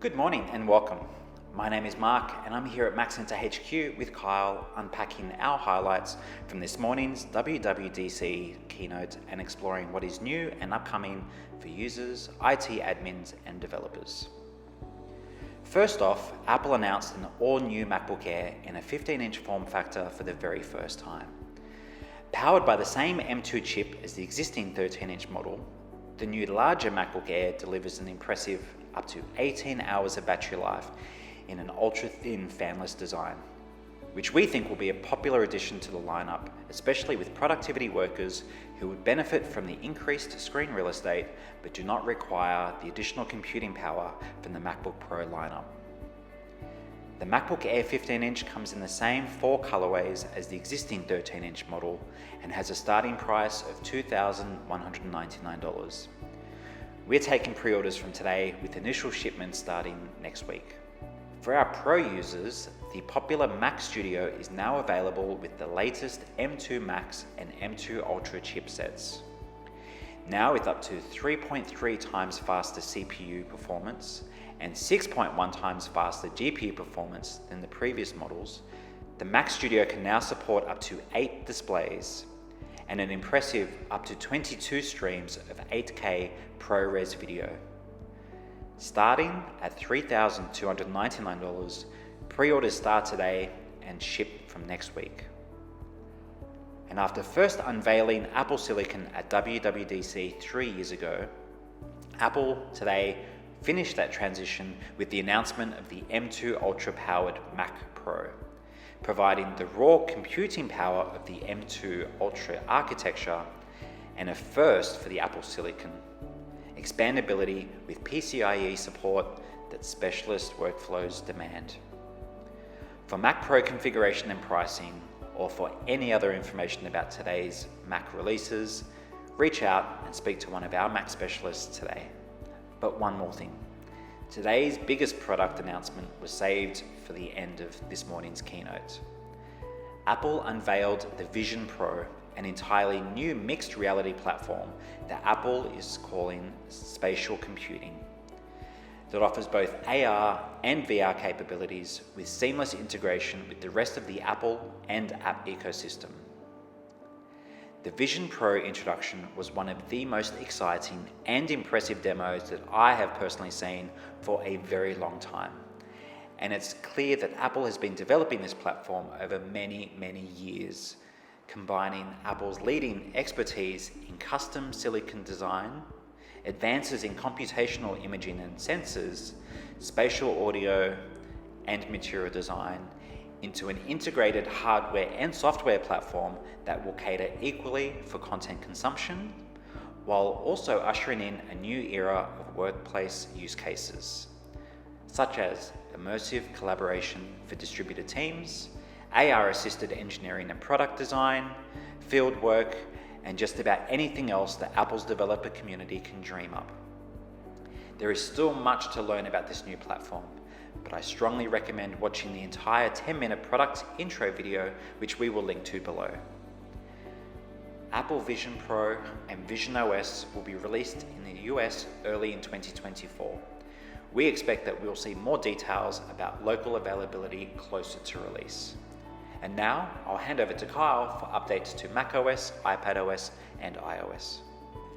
Good morning and welcome. My name is Mark and I'm here at Mac Centre HQ with Kyle, unpacking our highlights from this morning's WWDC keynote and exploring what is new and upcoming for users, IT admins and developers. First off, Apple announced an all-new MacBook Air in a 15-inch form factor for the very first time. Powered by the same M2 chip as the existing 13-inch model, the new larger MacBook Air delivers an impressive up to 18 hours of battery life in an ultra-thin fanless design, which we think will be a popular addition to the lineup, especially with productivity workers who would benefit from the increased screen real estate but do not require the additional computing power from the MacBook Pro lineup. The MacBook Air 15-inch comes in the same 4 colorways as the existing 13-inch model and has a starting price of $2,199. We're taking pre-orders from today with initial shipments starting next week. For our Pro users, the popular Mac Studio is now available with the latest M2 Max and M2 Ultra chipsets. Now with up to 3.3 times faster CPU performance and 6.1 times faster GPU performance than the previous models, the Mac Studio can now support up to 8 displays and an impressive up to 22 streams of 8K ProRes video. Starting at $3,299, pre-orders start today and ship from next week. And after first unveiling Apple Silicon at WWDC 3 years ago, Apple today finished that transition with the announcement of the M2 Ultra powered Mac Pro, providing the raw computing power of the M2 Ultra architecture and a first for the Apple Silicon, expandability with PCIe support that specialist workflows demand. For Mac Pro configuration and pricing, or for any other information about today's Mac releases, reach out and speak to one of our Mac specialists today. But one more thing. Today's biggest product announcement was saved for the end of this morning's keynote. Apple unveiled the Vision Pro, an entirely new mixed reality platform that Apple is calling spatial computing, that offers both AR and VR capabilities with seamless integration with the rest of the Apple and app ecosystem. The Vision Pro introduction was one of the most exciting and impressive demos that I have personally seen for a very long time. And it's clear that Apple has been developing this platform over many, many years, combining Apple's leading expertise in custom silicon design, advances in computational imaging and sensors, spatial audio, and material design into an integrated hardware and software platform that will cater equally for content consumption, while also ushering in a new era of workplace use cases, such as immersive collaboration for distributed teams, AR-assisted engineering and product design, field work, and just about anything else that Apple's developer community can dream up. There is still much to learn about this new platform, but I strongly recommend watching the entire 10-minute product intro video, which we will link to below. Apple Vision Pro and Vision OS will be released in the US early in 2024. We expect that we'll see more details about local availability closer to release. And now I'll hand over to Kyle for updates to macOS, iPadOS, and iOS.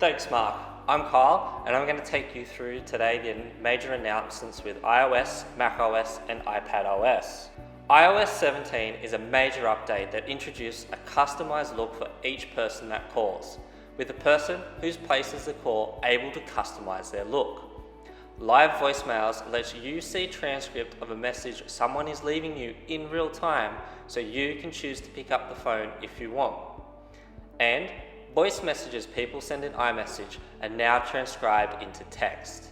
Thanks, Mark. I'm Kyle, and I'm going to take you through today the major announcements with iOS, macOS, and iPadOS. iOS 17 is a major update that introduced a customized look for each person that calls, with the person who places the call able to customize their look. Live voicemails lets you see a transcript of a message someone is leaving you in real time, so you can choose to pick up the phone if you want. And voice messages people send in iMessage are now transcribed into text.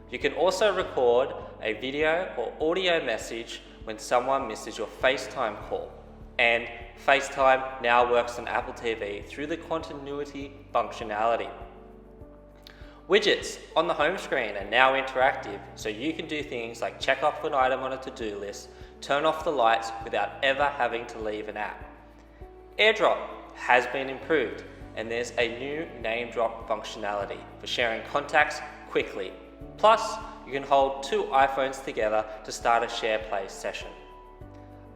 You can also record a video or audio message when someone misses your FaceTime call. And FaceTime now works on Apple TV through the continuity functionality. Widgets on the home screen are now interactive, so you can do things like check off an item on a to-do list, turn off the lights without ever having to leave an app. AirDrop has been improved, and there's a new name drop functionality for sharing contacts quickly. Plus, you can hold two iPhones together to start a share play session.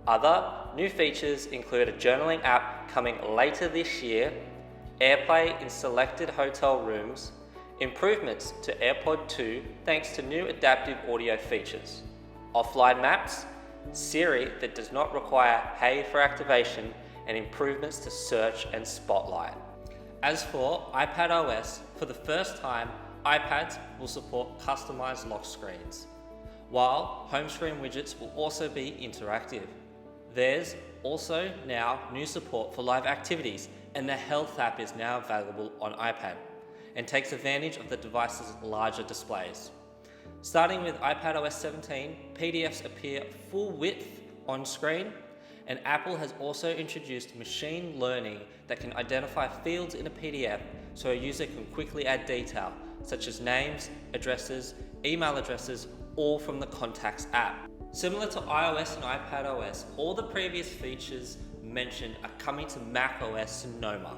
Other new features include a journaling app coming later this year, AirPlay in selected hotel rooms, improvements to AirPod 2 thanks to new adaptive audio features, offline maps, Siri that does not require Hey for activation, and improvements to search and spotlight. As for iPadOS, for the first time, iPads will support customized lock screens, while home screen widgets will also be interactive. There's also now new support for live activities, and the Health app is now available on iPad and takes advantage of the device's larger displays. Starting with iPadOS 17, PDFs appear full width on screen, and Apple has also introduced machine learning that can identify fields in a PDF so a user can quickly add detail, such as names, addresses, email addresses, all from the Contacts app. Similar to iOS and iPadOS, all the previous features mentioned are coming to macOS Sonoma.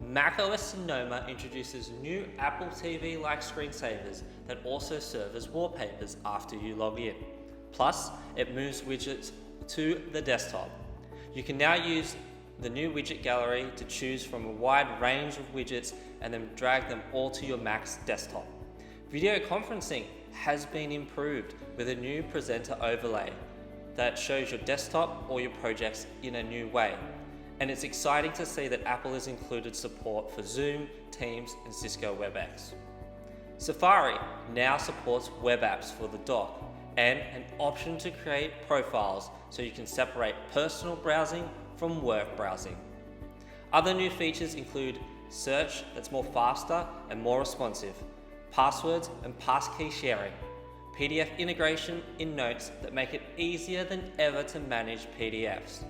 macOS Sonoma introduces new Apple TV-like screensavers that also serve as wallpapers after you log in. Plus, it moves widgets to the desktop. You can now use the new widget gallery to choose from a wide range of widgets and then drag them all to your Mac's desktop. Video conferencing has been improved with a new presenter overlay that shows your desktop or your projects in a new way. And it's exciting to see that Apple has included support for Zoom, Teams, and Cisco WebEx. Safari now supports web apps for the dock and an option to create profiles so you can separate personal browsing from work browsing. Other new features include search that's more faster and more responsive, passwords and passkey sharing, PDF integration in Notes that make it easier than ever to manage PDFs.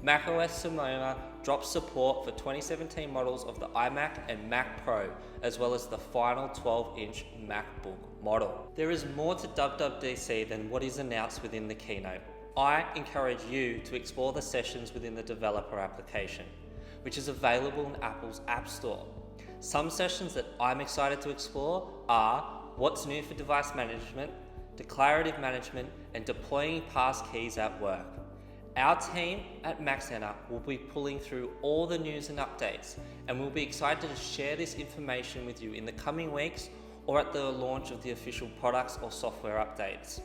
macOS Sonoma drops support for 2017 models of the iMac and Mac Pro, as well as the final 12-inch MacBook model. There is more to WWDC than what is announced within the keynote. I encourage you to explore the sessions within the developer application, which is available in Apple's App Store. Some sessions that I'm excited to explore are what's new for device management, declarative management, and deploying passkeys at work. Our team at Mac Center will be pulling through all the news and updates, and we'll be excited to share this information with you in the coming weeks or at the launch of the official products or software updates.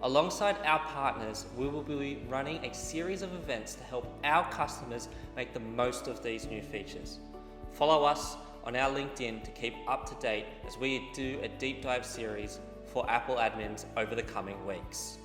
Alongside our partners, we will be running a series of events to help our customers make the most of these new features. Follow us on our LinkedIn to keep up to date as we do a deep dive series for Apple admins over the coming weeks.